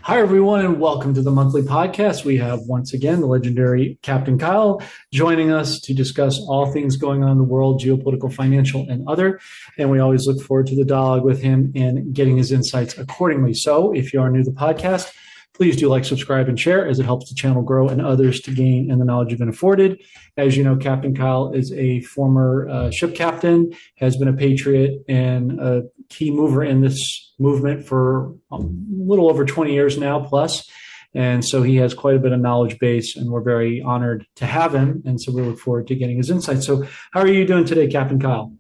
Hi, everyone, and welcome to the monthly podcast. We have once again the legendary CaptKyle joining us to discuss all things going on in the world, geopolitical, financial, and other. And we always look forward to the dialogue with him and getting his insights accordingly. So if you are new to the podcast, please do like, subscribe, and share as it helps the channel grow and others to gain in the knowledge you've been afforded. As you know, CaptKyle is a former ship captain, has been a patriot and a key mover in this movement for a little over 20 years now plus. And so he has quite a bit of knowledge base, and we're very honored to have him. And so we look forward to getting his insights. So how are you doing today, CaptKyle?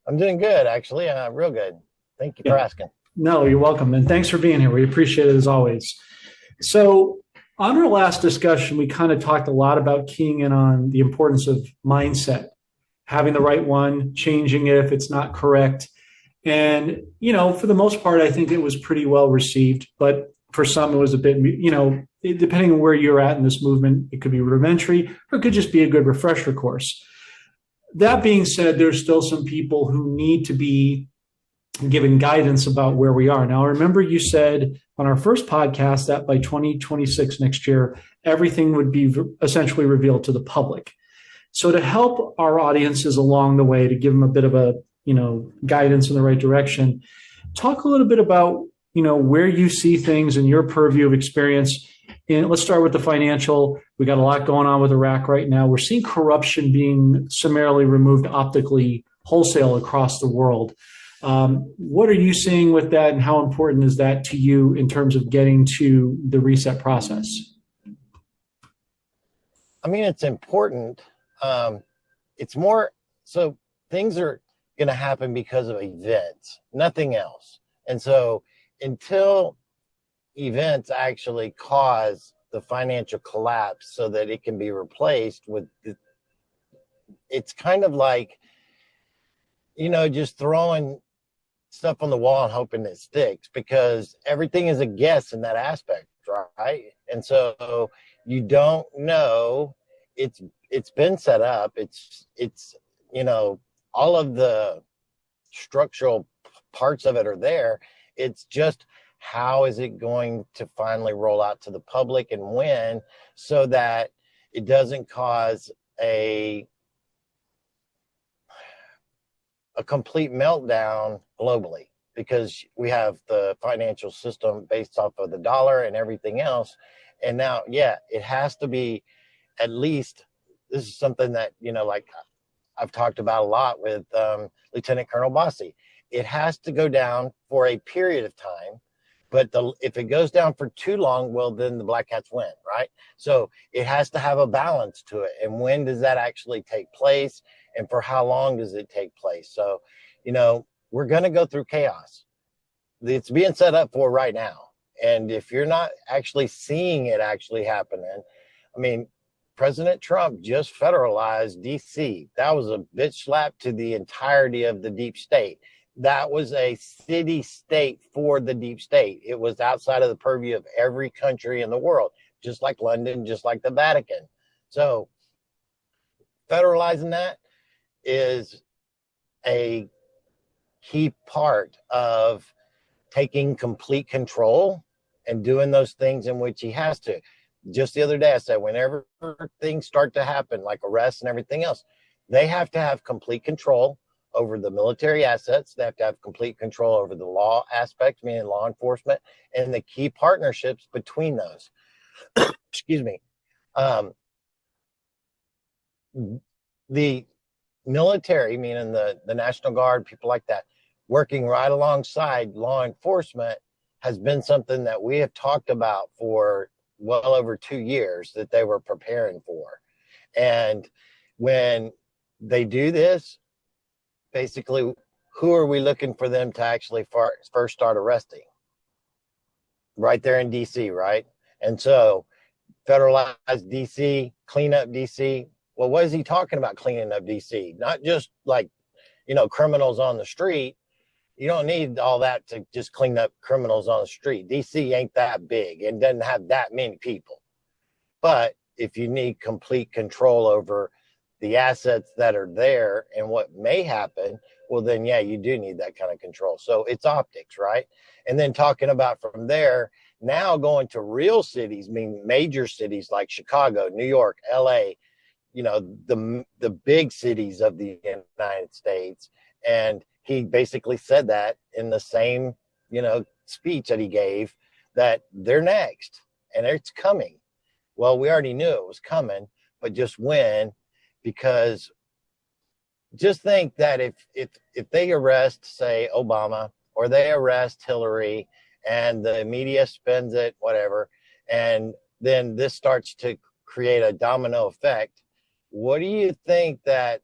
I'm doing good, actually. Real good. Thank you for asking. No, you're welcome. And thanks for being here. We appreciate it as always. So on our last discussion, we kind of talked a lot about keying in on the importance of mindset, having the right one, changing it if it's not correct. And, for the most part, I think it was pretty well received. But for some, it was a bit, depending on where you're at in this movement, it could be rudimentary or it could just be a good refresher course. That being said, there's still some people who need to be given guidance about where we are. Now, I remember you said on our first podcast that by 2026 next year, everything would be essentially revealed to the public. So to help our audiences along the way, to give them a bit of a, guidance in the right direction, talk a little bit about, where you see things in your purview of experience. And let's start with the financial. We got a lot going on with Iraq right now. We're seeing corruption being summarily removed optically wholesale across the world. What are you seeing with that, and how important is that to you in terms of getting to the reset process? I mean, it's important. It's more so things are going to happen because of events, nothing else. And so until events actually cause the financial collapse so that it can be replaced with, it's kind of like, just throwing stuff on the wall and hoping it sticks, because everything is a guess in that aspect, right? And so you don't know. It's been set up. It's all of the structural parts of it are there. It's just how is it going to finally roll out to the public and when, so that it doesn't cause a complete meltdown globally, because we have the financial system based off of the dollar and everything else. And now, it has to be, at least this is something that, like I've talked about a lot with Lieutenant Colonel Bossy. It has to go down for a period of time, but if it goes down for too long, well, then the Black Hats win, right? So it has to have a balance to it. And when does that actually take place? And for how long does it take place? So, we're going to go through chaos. It's being set up for right now. And if you're not actually seeing it actually happening, I mean, President Trump just federalized DC. That was a bitch slap to the entirety of the deep state. That was a city state for the deep state. It was outside of the purview of every country in the world, just like London, just like the Vatican. So federalizing that is a key part of taking complete control and doing those things in which he has to. Just the other day, I said, whenever things start to happen, like arrests and everything else, they have to have complete control over the military assets. They have to have complete control over the law aspect, meaning law enforcement, and the key partnerships between those. Excuse me. The military, meaning the National Guard, people like that, working right alongside law enforcement, has been something that we have talked about for well over 2 years that they were preparing for. And when they do this, basically, who are we looking for them to actually first start arresting? Right there in DC, right? And so federalize DC, clean up DC. Well, what is he talking about cleaning up DC? Not just like, criminals on the street. You don't need all that to just clean up criminals on the street. DC ain't that big and doesn't have that many people. But if you need complete control over the assets that are there and what may happen, well, then, yeah, you do need that kind of control. So it's optics, right? And then talking about from there, now going to real cities, mean major cities like Chicago, New York, LA, the big cities of the United States. And he basically said that in the same, speech that he gave, that they're next and it's coming. Well, we already knew it was coming, but just when, because just think that if they arrest, say, Obama, or they arrest Hillary and the media spins it, whatever, and then this starts to create a domino effect, what do you think that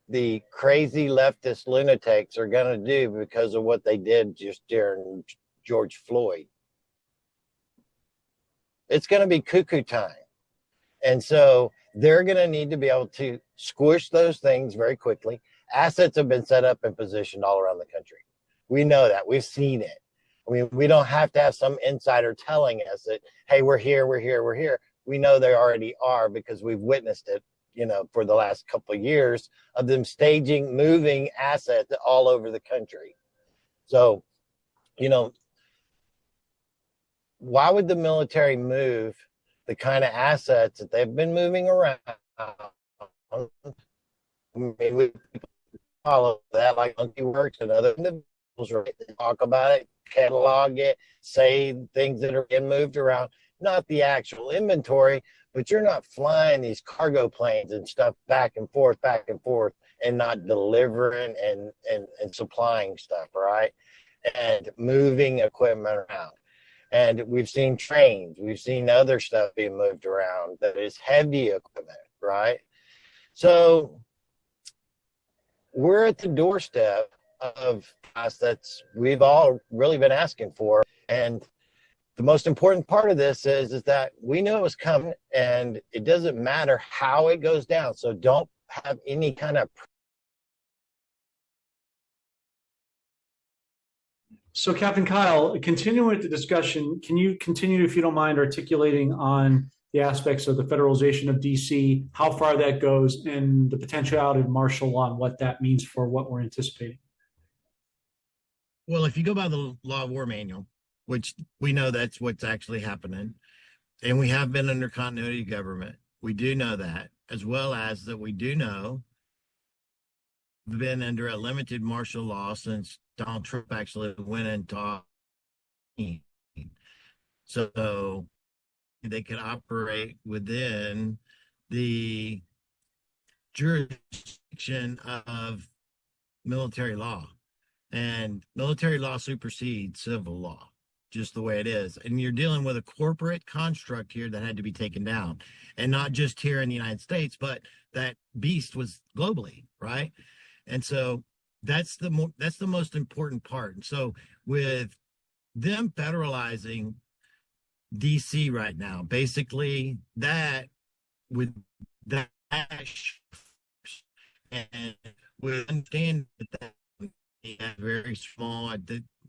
the crazy leftist lunatics are going to do because of what they did just during George Floyd? It's going to be cuckoo time. And so they're going to need to be able to squish those things very quickly. Assets have been set up and positioned all around the country. We know that. We've seen it. I mean, we don't have to have some insider telling us that, hey, we're here, we're here, we're here. We know they already are because we've witnessed it, for the last couple of years of them staging, moving assets all over the country. So, why would the military move the kind of assets that they've been moving around? I mean, we follow that like Monkey Works and other individuals, right? They talk about it, catalog it, say things that are being moved around, not the actual inventory, but you're not flying these cargo planes and stuff back and forth, and not delivering and supplying stuff, right? And moving equipment around. And we've seen trains, we've seen other stuff being moved around that is heavy equipment, right? So we're at the doorstep of assets we've all really been asking for. And the most important part of this is that we knew it was coming, and it doesn't matter how it goes down. So don't have any kind of. So, Captain Kyle, continuing with the discussion, can you continue, if you don't mind, articulating on the aspects of the federalization of DC, how far that goes, and the potentiality of martial law and what that means for what we're anticipating? Well, if you go by the Law of War Manual, which we know that's what's actually happening, and we have been under continuity of government, we do know that, as well as that we do know we've been under a limited martial law since Donald Trump actually went into office. So they could operate within the jurisdiction of military law, and military law supersedes civil law, just the way it is. And you're dealing with a corporate construct here that had to be taken down, and not just here in the United States, but that beast was globally, right? And so that's the most important part. And so with them federalizing DC right now, basically that with that, and we understand that very small,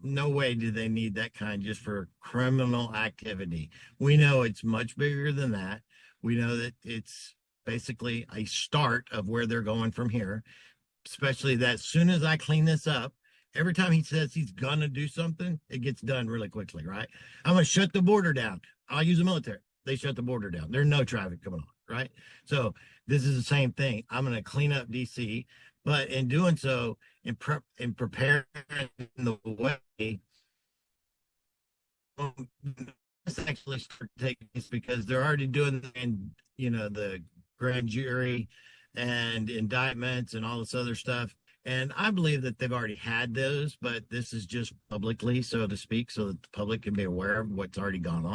no way do they need that kind just for criminal activity. We know it's much bigger than that. We know that it's basically a start of where they're going from here, especially that as soon as I clean this up, every time he says he's gonna do something, it gets done really quickly, right? I'm gonna shut the border down. I'll use the military. They shut the border down. There's no traffic coming on, right? So this is the same thing. I'm gonna clean up DC, but in doing so, in preparing the way, this actually start taking place because they're already doing the grand jury and indictments and all this other stuff. And I believe that they've already had those, but this is just publicly, so to speak, so that the public can be aware of what's already gone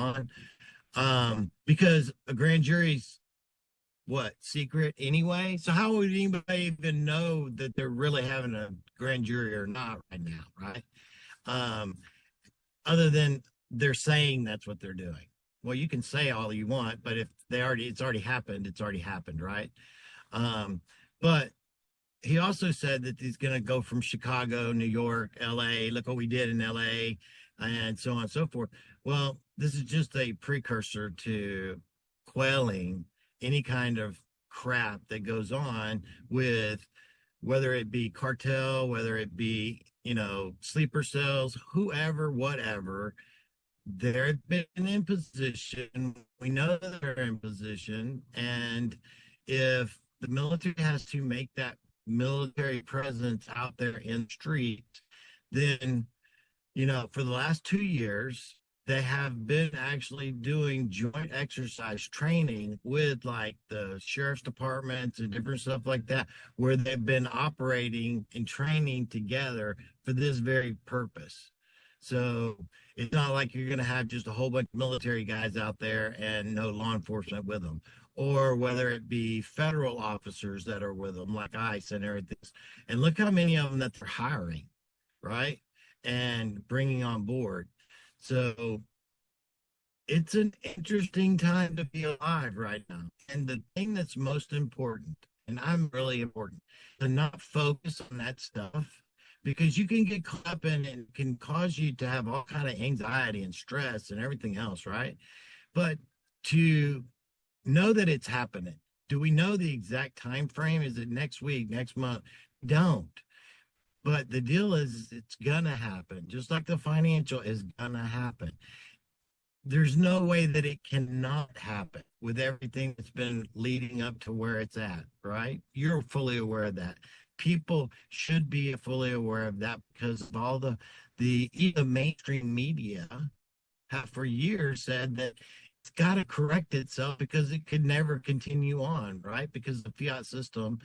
on. Because a grand jury's secret anyway? So how would anybody even know that they're really having a grand jury or not right now, right? Other than they're saying that's what they're doing. Well, you can say all you want, but if it's already happened, right? But he also said that he's going to go from Chicago, New York, LA. Look what we did in LA, and so on and so forth. Well, this is just a precursor to quelling any kind of crap that goes on with whether it be cartel, whether it be, sleeper cells, whoever, whatever. They've been in position. We know they're in position. And if the military has to make that military presence out there in the street, then, for the last 2 years, they have been actually doing joint exercise training with like the sheriff's departments and different stuff like that, where they've been operating and training together for this very purpose. So it's not like you're going to have just a whole bunch of military guys out there and no law enforcement with them, or whether it be federal officers that are with them, like ICE and everything. And look how many of them that they're hiring, right? And bringing on board. So it's an interesting time to be alive right now. And the thing that's most important, and I'm really important, to not focus on that stuff, because you can get caught up in it and can cause you to have all kind of anxiety and stress and everything else, right? But to know that it's happening. Do we know the exact time frame? Is it next week, next month? Don't. But the deal is it's gonna happen. Just like the financial is gonna happen. There's no way that it cannot happen with everything that's been leading up to where it's at, right? You're fully aware of that. People should be fully aware of that because of all the even mainstream media have for years said that it's got to correct itself because it could never continue on, right? Because the fiat system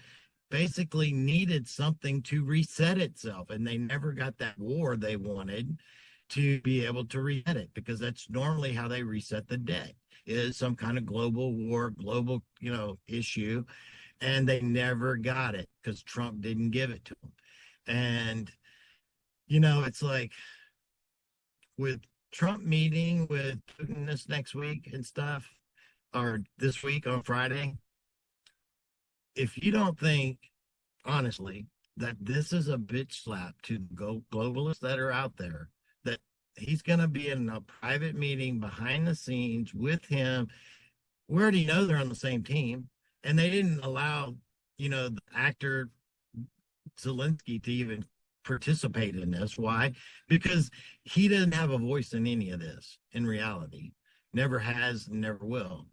basically needed something to reset itself, and they never got that war they wanted to be able to reset it, because that's normally how they reset the debt, is some kind of global war, global, issue, and they never got it because Trump didn't give it to them. And, it's like with Trump meeting with Putin this next week and stuff, or this week on Friday, if you don't think, honestly, that this is a bitch slap to the globalists that are out there, that he's going to be in a private meeting behind the scenes with him. We already know they're on the same team, and they didn't allow, the actor Zelensky to even participate in this. Why? Because he doesn't have a voice in any of this in reality. Never has, never will.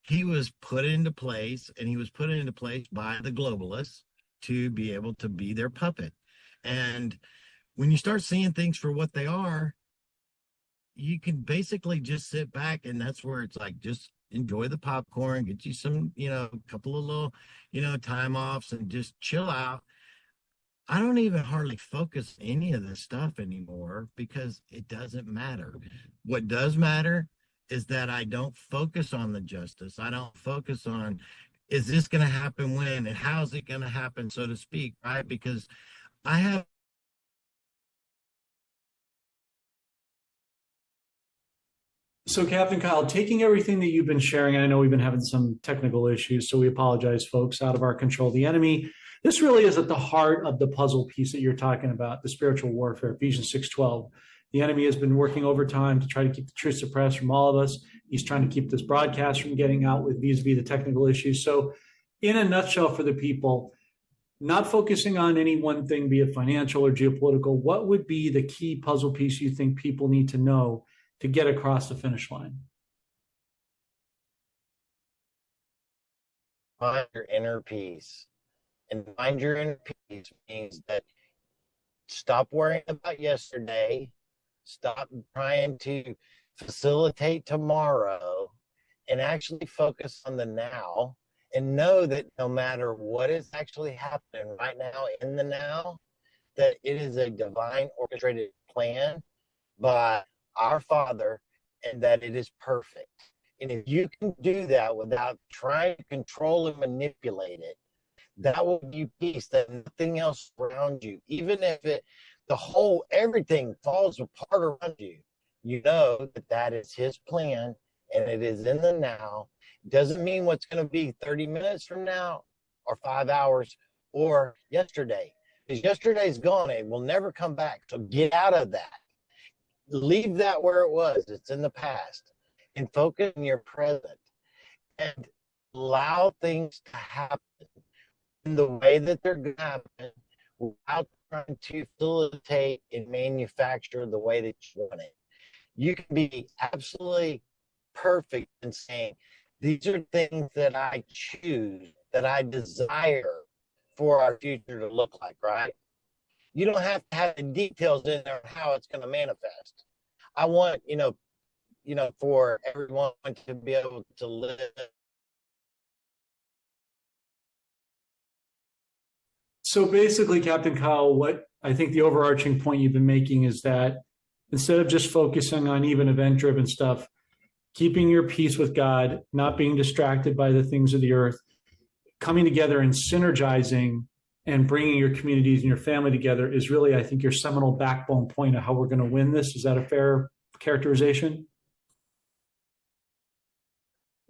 He was put into place, and he was put into place by the globalists to be able to be their puppet. And when you start seeing things for what they are, you can basically just sit back, and that's where it's like, just enjoy the popcorn, get you some, couple of little, time offs, and just chill out. I don't even hardly focus any of this stuff anymore because it doesn't matter. What does matter is that I don't focus on the justice. I don't focus on, is this going to happen when, and how's it going to happen, so to speak, right? Because I have. So, Captain Kyle, taking everything that you've been sharing, and I know we've been having some technical issues, so we apologize, folks, out of our control. The enemy, this really is at the heart of the puzzle piece that you're talking about, the spiritual warfare, Ephesians 6:12. The enemy has been working overtime to try to keep the truth suppressed from all of us. He's trying to keep this broadcast from getting out with vis-a-vis the technical issues. So in a nutshell for the people, not focusing on any one thing, be it financial or geopolitical, what would be the key puzzle piece you think people need to know to get across the finish line? Find your inner peace. And find your inner peace means that stop worrying about yesterday. Stop trying to facilitate tomorrow and actually focus on the now, and know that no matter what is actually happening right now in the now, that it is a divine orchestrated plan by our Father, and that it is perfect. And if you can do that without trying to control and manipulate it, that will give you peace, that nothing else around you, even if everything falls apart around you, you know that that is his plan, and it is in the now. It doesn't mean what's going to be 30 minutes from now or 5 hours or yesterday, because yesterday's gone and will never come back. So get out of that. Leave that where it was. It's in the past, and focus on your present. And allow things to happen in the way that they're going to happen without trying to facilitate and manufacture the way that you want it. You can be absolutely perfect in saying, these are things that I choose, that I desire for our future to look like, right? You don't have to have the details in there on how it's going to manifest. I want, for everyone to be able to live. So basically, Captain Kyle, what I think the overarching point you've been making is that instead of just focusing on even event driven stuff, keeping your peace with God, not being distracted by the things of the earth, coming together and synergizing and bringing your communities and your family together is really, I think, your seminal backbone point of how we're going to win this. Is that a fair characterization?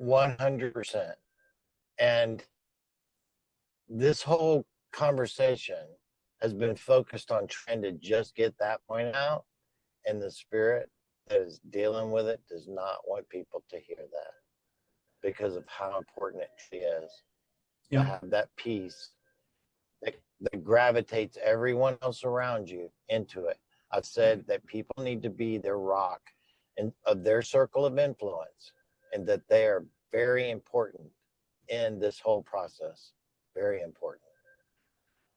100%. And this whole conversation has been focused on trying to just get that point out, and the spirit that is dealing with it does not want people to hear that because of how important it is to have that peace that gravitates everyone else around you into it. I've said that people need to be their rock and of their circle of influence, and that they are very important in this whole process. Very important.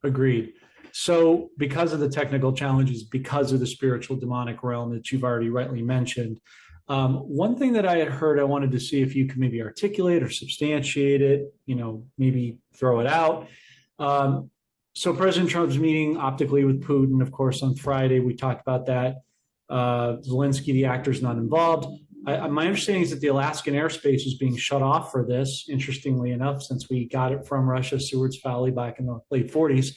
Agreed. So because of the technical challenges, because of the spiritual demonic realm that you've already rightly mentioned, one thing that I had heard, I wanted to see if you could maybe articulate or substantiate it, maybe throw it out. So President Trump's meeting optically with Putin, of course, on Friday, we talked about that. Zelensky, the actor, is not involved. My understanding is that the Alaskan airspace is being shut off for this, interestingly enough, since we got it from Russia, Seward's Valley, back in the late 40s.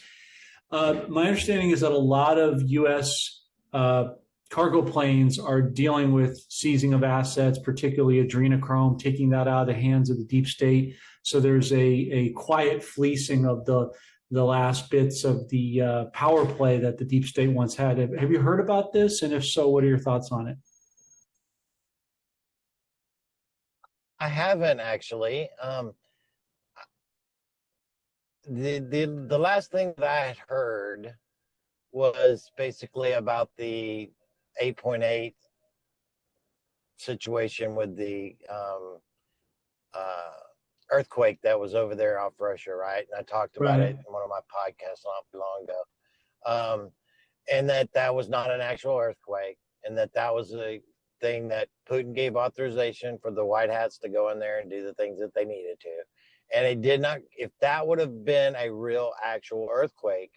My understanding is that a lot of U.S. Cargo planes are dealing with seizing of assets, particularly adrenochrome, taking that out of the hands of the deep state. So there's a quiet fleecing of the last bits of the power play that the deep state once had. Have you heard about this? And if so, what are your thoughts on it? I haven't actually. The last thing that I had heard was basically about the 8.8 situation with the earthquake that was over there off Russia, right? And I talked about it in one of my podcasts not too long ago. And that was not an actual earthquake, and that was a thing that Putin gave authorization for the white hats to go in there and do the things that they needed to. And it did not, if that would have been a real actual earthquake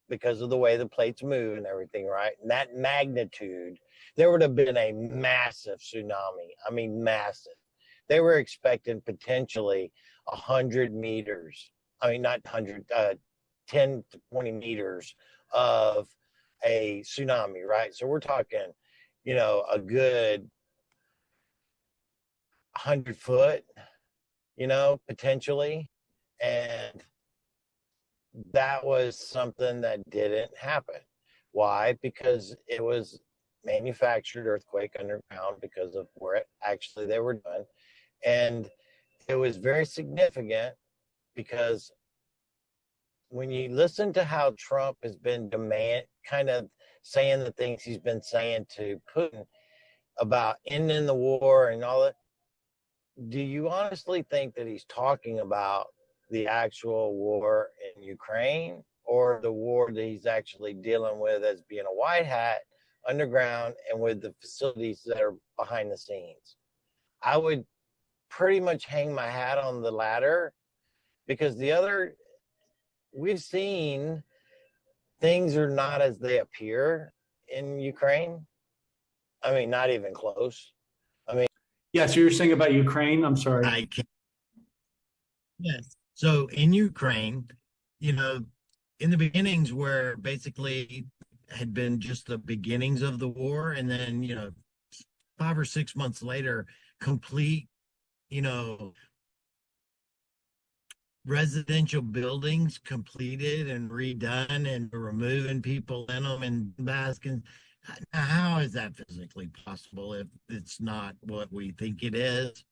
because of the way the plates move and everything, right? And that magnitude, there would have been a massive tsunami. I mean, massive. They were expecting potentially 100 meters. I mean, not 100, 10 to 20 meters of a tsunami, right? So we're talking, a good 100 foot, potentially. And that was something that didn't happen. Why? Because it was manufactured earthquake underground because of where they were done. And it was very significant because when you listen to how Trump has been kind of saying the things he's been saying to Putin about ending the war and all that, do you honestly think that he's talking about the actual war in Ukraine, or the war that he's actually dealing with as being a white hat underground and with the facilities that are behind the scenes? I would pretty much hang my hat on the latter, because we've seen things are not as they appear in Ukraine. I mean, not even close. Yeah, so you're saying about Ukraine? I'm sorry. Yes. So in Ukraine, in the beginnings where basically had been just the beginnings of the war, and then, 5 or 6 months later, complete, residential buildings completed and redone and removing people in them and basking. How is that physically possible if it's not what we think it is?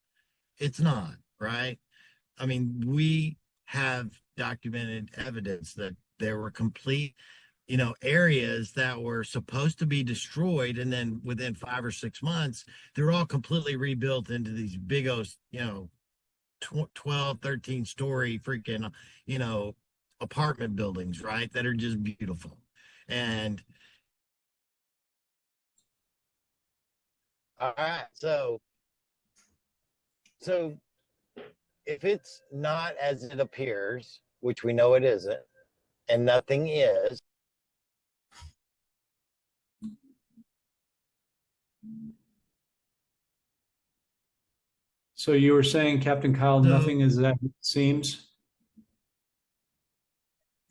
It's not, right? I mean, we have documented evidence that there were complete, areas that were supposed to be destroyed. And then within 5 or 6 months, they're all completely rebuilt into these big, 12, 13-story freaking, apartment buildings, right? That are just beautiful. And All right. So if it's not as it appears, which we know it isn't, and nothing is, So you were saying, Captain Kyle, so nothing is as it seems.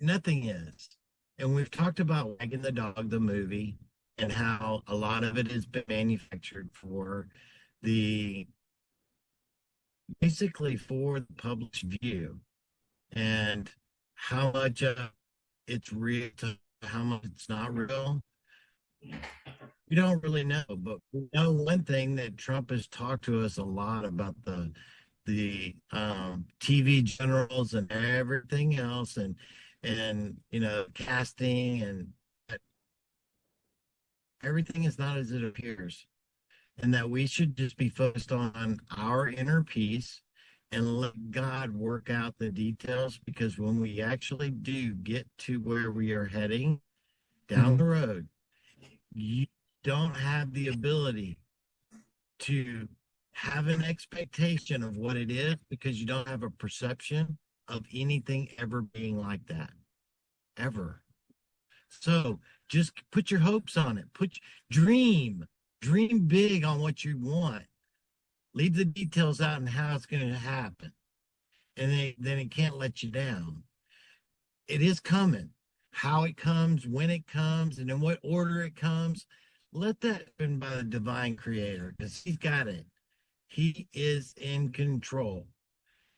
nothing is. And we've talked about Wagging the Dog, the movie, and how a lot of it has been manufactured for the basically for the public's view, and how much it's real to how much it's not real. We don't really know, but we know one thing, that Trump has talked to us a lot about the TV generals and everything else, and casting, and everything is not as it appears, and that we should just be focused on our inner peace and let God work out the details, because when we actually do get to where we are heading down the road, you don't have the ability to have an expectation of what it is, because you don't have a perception of anything ever being like that, ever. So just put your hopes on it. Dream big on what you want. Leave the details out and how it's going to happen, and then it can't let you down. It is coming. How it comes, when it comes, and in what order it comes, let that happen by the divine creator, because he's got it. He is in control.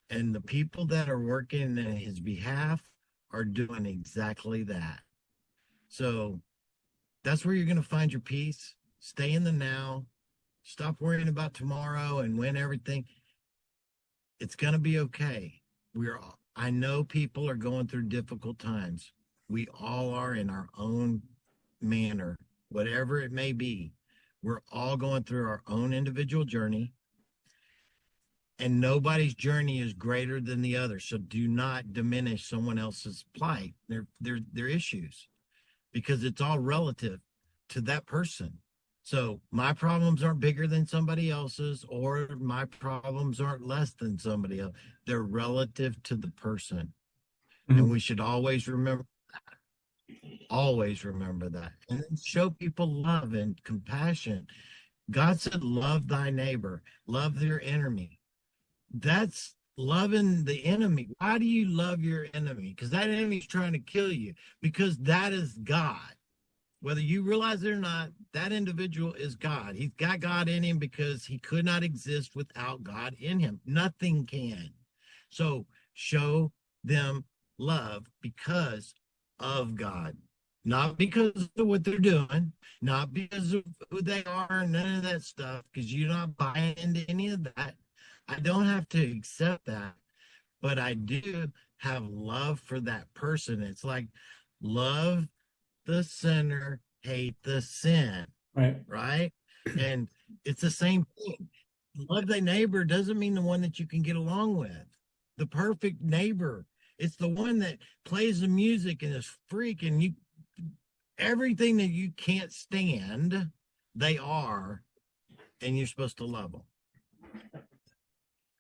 And the people that are working in his behalf are doing exactly that. So that's where you're going to find your peace. Stay in the now. Stop worrying about tomorrow and when everything. It's going to be okay. I know people are going through difficult times. We all are, in our own manner, whatever it may be. We're all going through our own individual journey, and nobody's journey is greater than the other. So do not diminish someone else's plight, their issues, because it's all relative to that person. So my problems aren't bigger than somebody else's, or my problems aren't less than somebody else. They're relative to the person. And we should always remember that, and then show people love and compassion. God said, love thy neighbor, love your enemy. That's loving the enemy. Why do you love your enemy? Because that enemy's trying to kill you, because that is God. Whether you realize it or not, that individual is God. He's got God in him, because he could not exist without God in him. Nothing can. So show them love because of God, not because of what they're doing, not because of who they are, none of that stuff, because you're not buying into any of that. I don't have to accept that, but I do have love for that person. It's like, love the sinner, hate the sin. Right? And it's the same thing. Love thy neighbor doesn't mean the one that you can get along with. The perfect neighbor, it's the one that plays the music and is freaking everything that you can't stand, they are, and you're supposed to love them.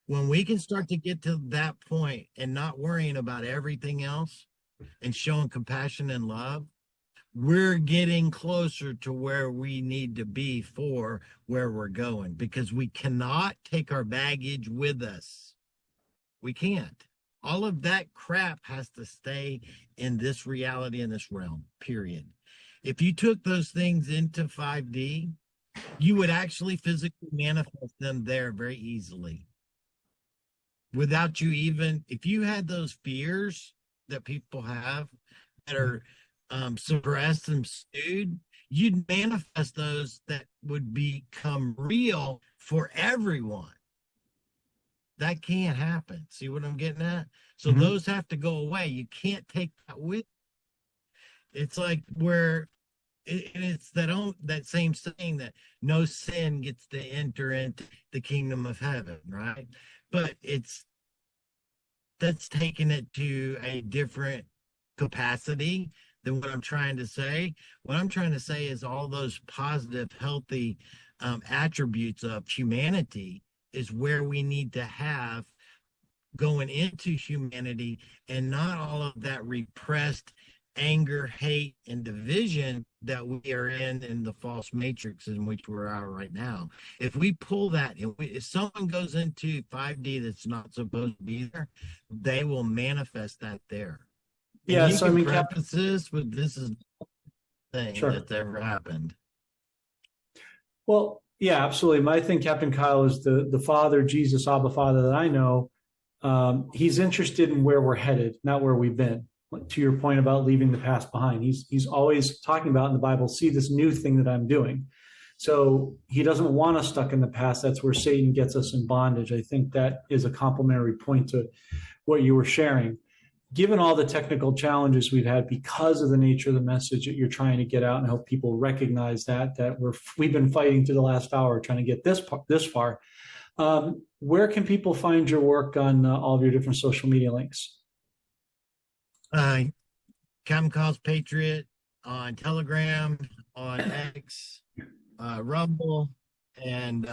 When we can start to get to that point and not worrying about everything else and showing compassion and love, we're getting closer to where we need to be for where we're going, because we cannot take our baggage with us. We can't. All of that crap has to stay in this reality, in this realm, period. If you took those things into 5D, you would actually physically manifest them there very easily. Without you even, if you had those fears that people have that are suppressed and stewed, you'd manifest those that would become real for everyone. That can't happen. See what I'm getting at? So Mhm. those have to go away. You can't take that with. It's like where it's that same saying that no sin gets to enter into the kingdom of heaven, right? But that's taking it to a different capacity than what I'm trying to say. What I'm trying to say is all those positive, healthy attributes of humanity is where we need to have going into humanity, and not all of that repressed anger, hate, and division that we are in the false matrix in which we're at right now. If we pull that, if someone goes into 5D that's not supposed to be there, they will manifest that there. And Yeah. you So I can mean, preface this with this is the thing sure. that's ever happened. Well, yeah, absolutely. I think Captain Kyle is the Father, Jesus, Abba Father that I know. He's interested in where we're headed, not where we've been. To your point about leaving the past behind, he's always talking about in the Bible, see this new thing that I'm doing. So he doesn't want us stuck in the past. That's where Satan gets us in bondage. I think that is a complementary point to what you were sharing. Given all the technical challenges we've had because of the nature of the message that you're trying to get out and help people recognize that we've been fighting to the last hour trying to get this far. Where can people find your work on all of your different social media links? CaptKyle's Patriot on Telegram, on X, Rumble, and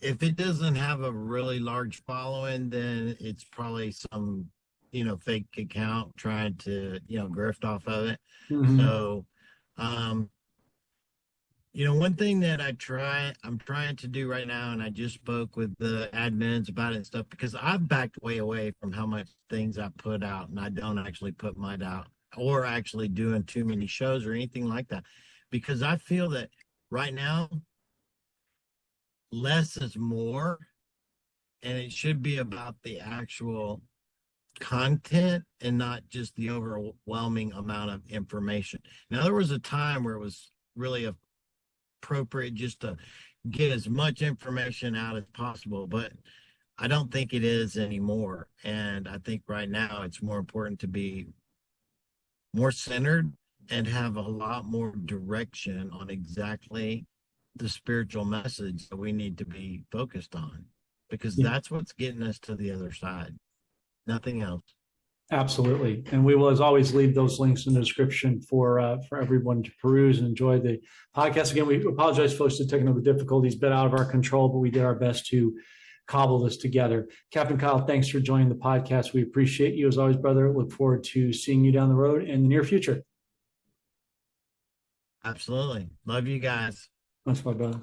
if it doesn't have a really large following, then it's probably some fake account trying to grift off of it. Mm-hmm. So one thing that I'm trying to do right now, and I just spoke with the admins about it and stuff, because I've backed way away from how much things I put out, and I don't actually put mine out or actually doing too many shows or anything like that, because I feel that right now less is more, and it should be about the actual content and not just the overwhelming amount of information. Now, there was a time where it was really appropriate just to get as much information out as possible, but I don't think it is anymore. And I think right now it's more important to be more centered and have a lot more direction on exactly the spiritual message that we need to be focused on, because that's what's getting us to the other side. Nothing else. Absolutely. And we will, as always, leave those links in the description for everyone to peruse and enjoy the podcast. Again, we apologize, folks, for technical difficulties, been out of our control, but we did our best to cobble this together. Captain Kyle, thanks for joining the podcast. We appreciate you as always, brother. Look forward to seeing you down the road in the near future. Absolutely. Love you guys. That's my brother.